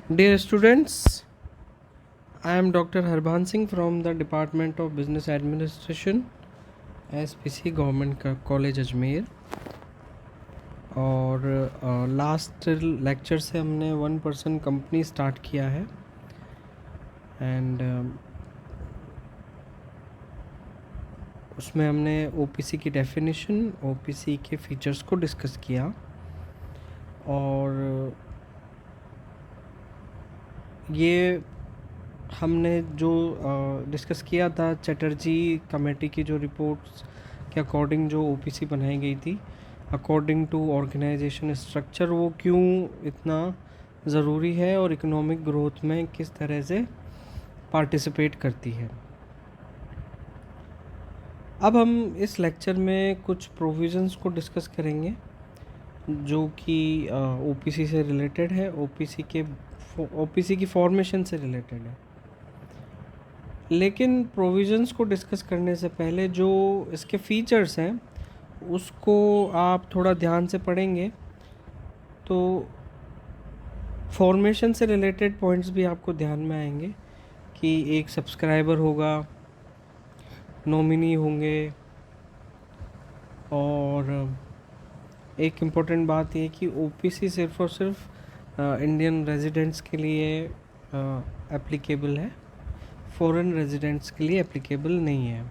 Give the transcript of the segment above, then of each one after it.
Dear students, I am Dr. Harbhan Singh from the Department of Business Administration, SPC Government College Ajmer. और last lecture से हमने 1% company start किया है and उसमें हमने ओपीसी की डेफिनेशन, ओपीसी के फीचर्स को डिस्कस किया और ये हमने जो डिस्कस किया था चैटर्जी कमेटी की जो रिपोर्ट्स के अकॉर्डिंग जो ओपीसी बनाई गई थी अकॉर्डिंग टू ऑर्गेनाइजेशन स्ट्रक्चर, वो क्यों इतना ज़रूरी है और इकोनॉमिक ग्रोथ में किस तरह से पार्टिसिपेट करती है। अब हम इस लेक्चर में कुछ प्रोविज़न्स को डिस्कस करेंगे जो कि ओपीसी से रिलेटेड है, ओपीसी की फॉर्मेशन से रिलेटेड है। लेकिन प्रोविज़न्स को डिस्कस करने से पहले जो इसके फीचर्स हैं उसको आप थोड़ा ध्यान से पढ़ेंगे तो फॉर्मेशन से रिलेटेड पॉइंट्स भी आपको ध्यान में आएंगे कि एक सब्सक्राइबर होगा, नॉमिनी होंगे और एक इम्पोर्टेंट बात ये कि ओपीसी सिर्फ और सिर्फ इंडियन रेजिडेंट्स के लिए एप्लीकेबल है, फॉरेन रेजिडेंट्स के लिए एप्लीकेबल नहीं है।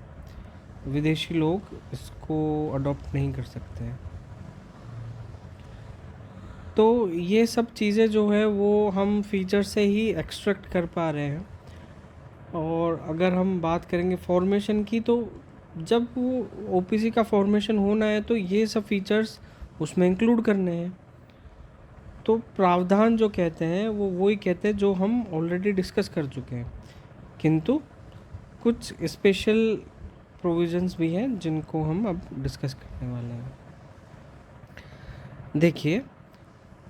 विदेशी लोग इसको अडॉप्ट नहीं कर सकते हैं। तो ये सब चीज़ें जो है वो हम फीचर से ही एक्सट्रैक्ट कर पा रहे हैं। और अगर हम बात करेंगे फॉर्मेशन की, तो जब वो ओपीसी का फॉर्मेशन होना है तो ये सब फीचर्स उसमें इंक्लूड करने हैं। तो प्रावधान जो कहते हैं वो वही कहते हैं जो हम ऑलरेडी डिस्कस कर चुके हैं, किंतु कुछ स्पेशल प्रोविज़न्स भी हैं जिनको हम अब डिस्कस करने वाले हैं। देखिए,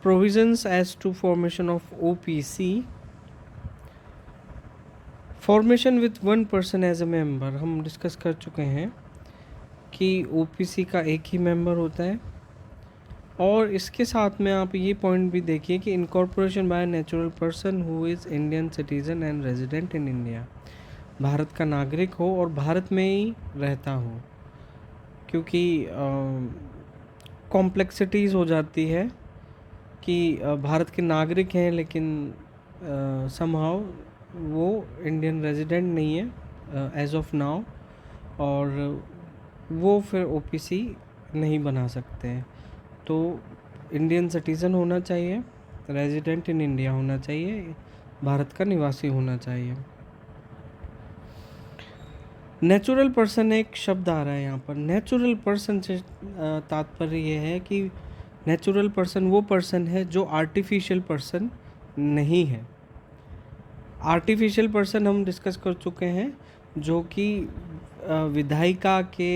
provisions as to formation of OPC. Formation with 1% as a member, हम डिस्कस कर चुके हैं कि ओपीसी का एक ही मेंबर होता है। और इसके साथ में आप ये पॉइंट भी देखिए कि incorporation by natural person who is Indian citizen and resident in India, Bharat का नागरिक हो और भारत में ही रहता हो, क्योंकि कॉम्प्लेक्सिटीज़ हो जाती है कि भारत के नागरिक हैं लेकिन समहाउ वो इंडियन रेजिडेंट नहीं है एज ऑफ नाउ, और वो फिर ओपीसी नहीं बना सकते हैं। तो इंडियन सिटीज़न होना चाहिए, रेजिडेंट इन इंडिया होना चाहिए, भारत का निवासी होना चाहिए। नेचुरल पर्सन एक शब्द आ रहा है यहाँ पर। नेचुरल पर्सन से तात्पर्य ये है कि नेचुरल पर्सन वो पर्सन है जो आर्टिफिशियल पर्सन नहीं है। आर्टिफिशियल पर्सन हम डिस्कस कर चुके हैं, जो कि विधायिका के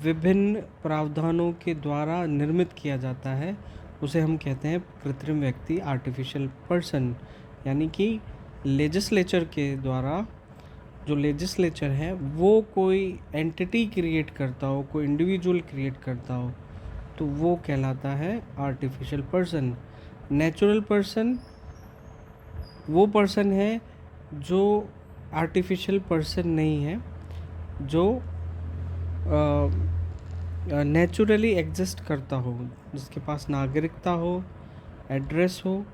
विभिन्न प्रावधानों के द्वारा निर्मित किया जाता है, उसे हम कहते हैं कृत्रिम व्यक्ति, आर्टिफिशियल पर्सन। यानी कि लेजिस्लेचर के द्वारा, जो लेजिस्लेचर है वो कोई एंटिटी क्रिएट करता हो, कोई इंडिविजुअल क्रिएट करता हो, तो वो कहलाता है आर्टिफिशियल पर्सन। नेचुरल पर्सन वो पर्सन है जो आर्टिफिशियल पर्सन नहीं है, जो नेचुरली एग्जिस्ट करता हो, जिसके पास नागरिकता हो, एड्रेस हो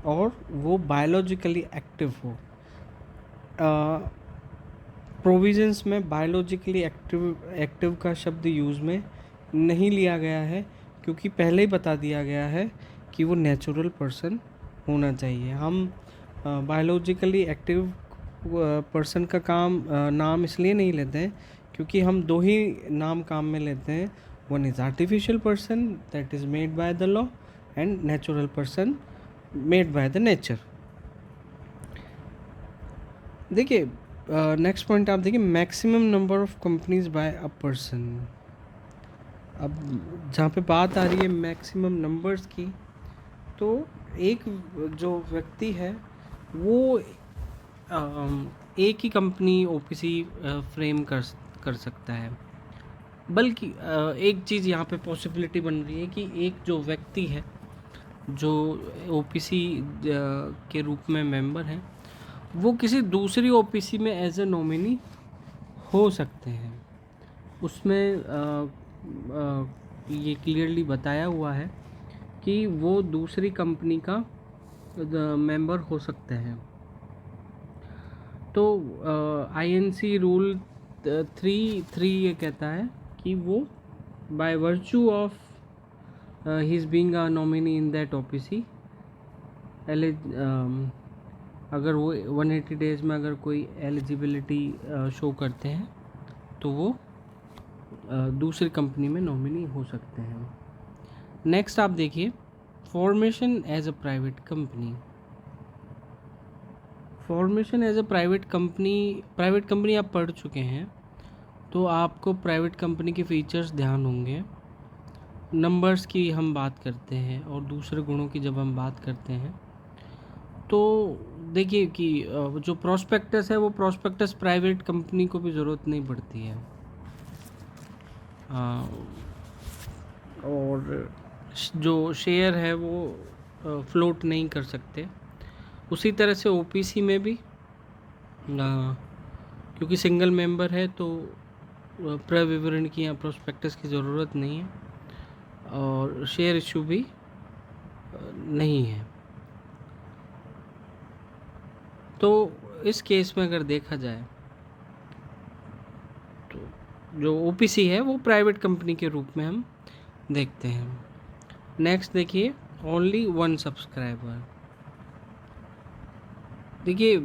और वो बायोलॉजिकली एक्टिव हो। प्रोविजंस में बायोलॉजिकली एक्टिव का शब्द यूज़ में नहीं लिया गया है, क्योंकि पहले ही बता दिया गया है कि वो नेचुरल पर्सन होना चाहिए। हम बायोलॉजिकली एक्टिव पर्सन का नाम इसलिए नहीं लेते हैं क्योंकि हम दो ही नाम काम में लेते हैं। One is artificial person that is made by the law, and natural person made by the nature. देखिए, नेक्स्ट पॉइंट आप देखिए, maximum number of companies by a person. अब जहाँ पे बात आ रही है मैक्सिमम नंबर्स की, तो एक जो व्यक्ति है वो एक ही कंपनी ओपीसी फ्रेम कर सकता है। बल्कि एक चीज़ यहाँ पे पॉसिबिलिटी बन रही है कि एक जो व्यक्ति है जो ओपीसी के रूप में मेंबर हैं वो किसी दूसरी ओपीसी में एज ए नॉमिनी हो सकते हैं। उसमें ये क्लियरली बताया हुआ है कि वो दूसरी कंपनी का मेंबर हो सकते हैं। तो आईएनसी रूल 3 ये कहता है कि वो by virtue of he is being a nominee in that OPC, अगर वो 180 डेज़ में अगर कोई एलिजिबिलिटी शो करते हैं तो वो दूसरी कंपनी में नॉमिनी हो सकते हैं। नेक्स्ट आप देखिए, formation as a private company. Formation as a private company आप पढ़ चुके हैं तो आपको प्राइवेट कंपनी के फीचर्स ध्यान होंगे। नंबर्स की हम बात करते हैं और दूसरे गुणों की जब हम बात करते हैं तो देखिए कि जो प्रोस्पेक्टस है वो प्रोस्पेक्टस प्राइवेट कंपनी को भी ज़रूरत नहीं पड़ती है। और जो शेयर है वो फ्लोट नहीं कर सकते। उसी तरह से ओपीसी में भी क्योंकि सिंगल मेंबर है तो प्रविवरण की या प्रोस्पेक्टस की ज़रूरत नहीं है और शेयर इशू भी नहीं है। तो इस केस में अगर देखा जाए तो जो ओपीसी है वो प्राइवेट कंपनी के रूप में हम देखते हैं। नेक्स्ट देखिए, ओनली 1 सब्सक्राइबर। देखिए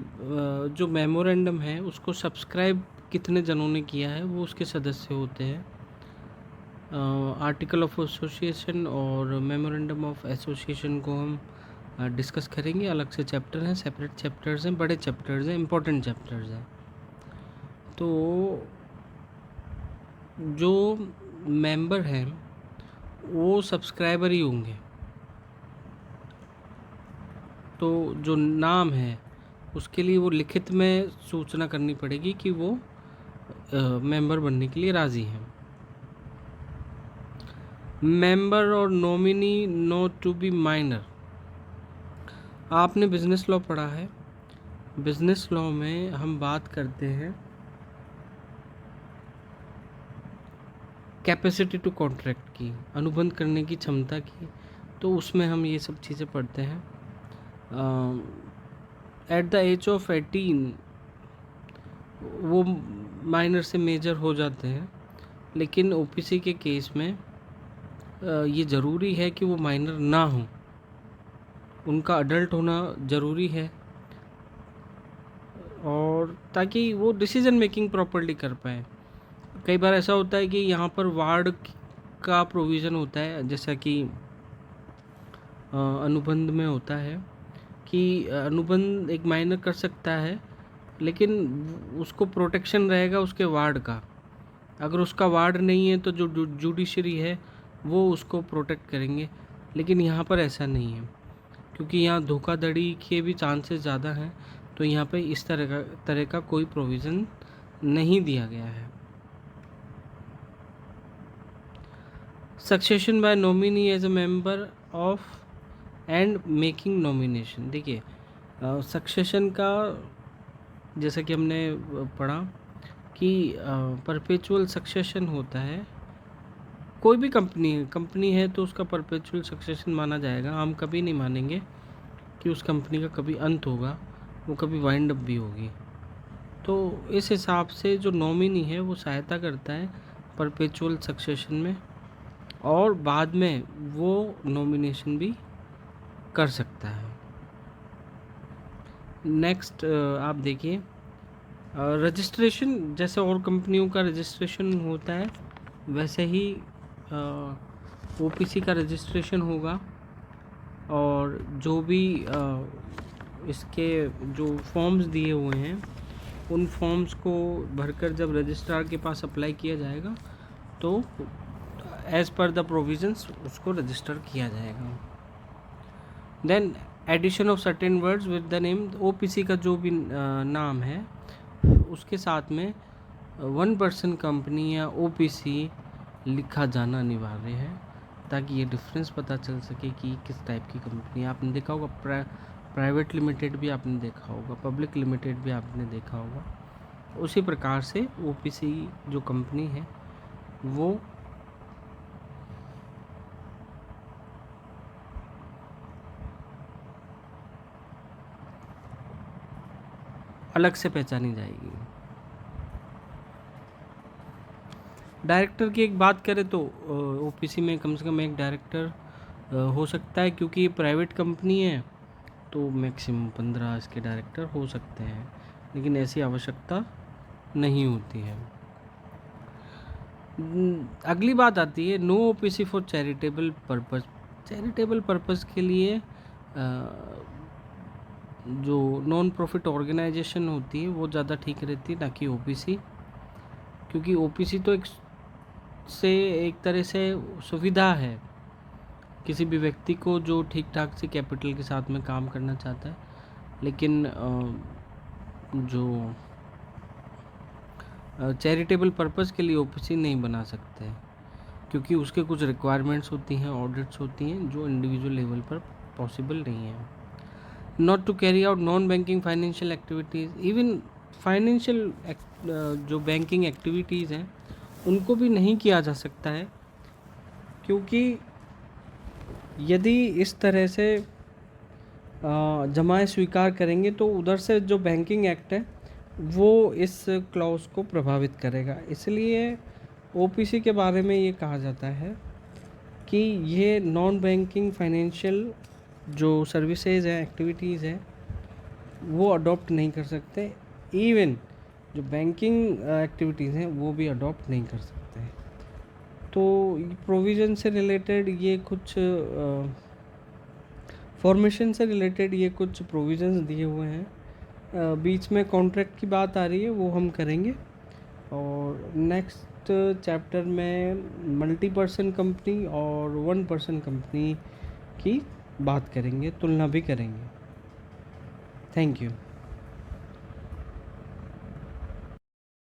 जो मेमोरेंडम है उसको सब्सक्राइब कितने जनों ने किया है वो उसके सदस्य होते हैं। आर्टिकल ऑफ एसोसिएशन और मेमोरेंडम ऑफ एसोसिएशन को हम डिस्कस करेंगे, अलग से चैप्टर हैं, सेपरेट चैप्टर्स हैं, बड़े चैप्टर्स हैं, इम्पोर्टेंट चैप्टर्स हैं। तो जो मेंबर हैं वो सब्सक्राइबर ही होंगे। तो जो नाम है उसके लिए वो लिखित में सूचना करनी पड़ेगी कि वो मेंबर बनने के लिए राज़ी हैं। मेंबर और nominee not to be minor. आपने बिजनेस लॉ पढ़ा है। बिजनेस लॉ में हम बात करते हैं कैपेसिटी टू कॉन्ट्रैक्ट की, अनुबंध करने की क्षमता की। तो उसमें हम ये सब चीज़ें पढ़ते हैं। एट द एज ऑफ 18 वो माइनर से मेजर हो जाते हैं, लेकिन ओपीसी के केस में ये ज़रूरी है कि वो माइनर ना हो, उनका अडल्ट होना ज़रूरी है और ताकि वो डिसीजन मेकिंग प्रॉपर्ली कर पाए। कई बार ऐसा होता है कि यहाँ पर वार्ड का प्रोविज़न होता है, जैसा कि अनुबंध में होता है कि अनुबंध एक माइनर कर सकता है लेकिन उसको प्रोटेक्शन रहेगा उसके वार्ड का। अगर उसका वार्ड नहीं है तो जो जुडिशरी है वो उसको प्रोटेक्ट करेंगे, लेकिन यहाँ पर ऐसा नहीं है क्योंकि यहाँ धोखाधड़ी के भी चांसेस ज़्यादा हैं। तो यहाँ पे इस तरह का कोई प्रोविज़न नहीं दिया गया है। Succession by nominee as a member of and making nomination. देखिए सक्सेशन का जैसा कि हमने पढ़ा कि परपेचुअल सक्सेशन होता है। कोई भी कंपनी है तो उसका परपेचुअल सक्सेशन माना जाएगा। हम कभी नहीं मानेंगे कि उस कंपनी का कभी अंत होगा, वो कभी वाइंड अप भी होगी। तो इस हिसाब से जो नॉमिनी है वो सहायता करता है परपेचुअल सक्सेशन में और बाद में वो नॉमिनेशन भी कर सकता है। नेक्स्ट आप देखिए रजिस्ट्रेशन, जैसे और कंपनियों का रजिस्ट्रेशन होता है वैसे ही ओपीसी का रजिस्ट्रेशन होगा और जो भी इसके जो फॉर्म्स दिए हुए हैं उन फॉर्म्स को भरकर जब रजिस्ट्रार के पास अप्लाई किया जाएगा तो एज़ पर द प्रोविजंस उसको रजिस्टर किया जाएगा। Then addition of certain words with the name. OPC का जो भी नाम है उसके साथ में 1 पर्सन कंपनी या ओपीसी लिखा जाना अनिवार्य है। ताकि ये डिफरेंस पता चल सके कि किस टाइप की कंपनी है। आपने देखा होगा प्राइवेट लिमिटेड भी आपने देखा होगा, पब्लिक लिमिटेड भी आपने देखा होगा। उसी प्रकार से ओपीसी जो कंपनी है वो अलग से पहचानी जाएगी। डायरेक्टर की एक बात करें तो ओपीसी में कम से कम एक डायरेक्टर हो सकता है, क्योंकि ये प्राइवेट कंपनी है तो मैक्सिमम 15 इसके डायरेक्टर हो सकते हैं, लेकिन ऐसी आवश्यकता नहीं होती है। अगली बात आती है no OPC for charitable purpose. Charitable purpose के लिए जो नॉन प्रॉफिट ऑर्गेनाइजेशन होती है वो ज़्यादा ठीक रहती है, ना कि ओपीसी, क्योंकि ओपीसी तो एक तरह से सुविधा है किसी भी व्यक्ति को जो ठीक ठाक से कैपिटल के साथ में काम करना चाहता है। लेकिन जो चैरिटेबल पर्पस के लिए ओपीसी नहीं बना सकते हैं, क्योंकि उसके कुछ रिक्वायरमेंट्स होती हैं, ऑडिट्स होती हैं जो इंडिविजुअल लेवल पर पॉसिबल नहीं है। Not to carry out non banking financial activities, even financial जो बैंकिंग एक्टिविटीज़ हैं उनको भी नहीं किया जा सकता है, क्योंकि यदि इस तरह से जमाएं स्वीकार करेंगे तो उधर से जो बैंकिंग एक्ट है वो इस क्लॉज को प्रभावित करेगा। इसलिए ओपीसी के बारे में ये कहा जाता है कि ये नॉन बैंकिंग फाइनेंशियल जो सर्विसेज हैं, एक्टिविटीज़ हैं, वो अडॉप्ट नहीं कर सकते। इवन जो बैंकिंग एक्टिविटीज़ हैं वो भी अडॉप्ट नहीं कर सकते हैं। तो प्रोविज़न से रिलेटेड ये कुछ फॉर्मेशन से रिलेटेड ये कुछ प्रोविज़न्स दिए हुए हैं। बीच में कॉन्ट्रैक्ट की बात आ रही है, वो हम करेंगे। और नेक्स्ट चैप्टर में मल्टी पर्सन कंपनी और वन पर्सन कंपनी की बात करेंगे, तुलना भी करेंगे। Thank you.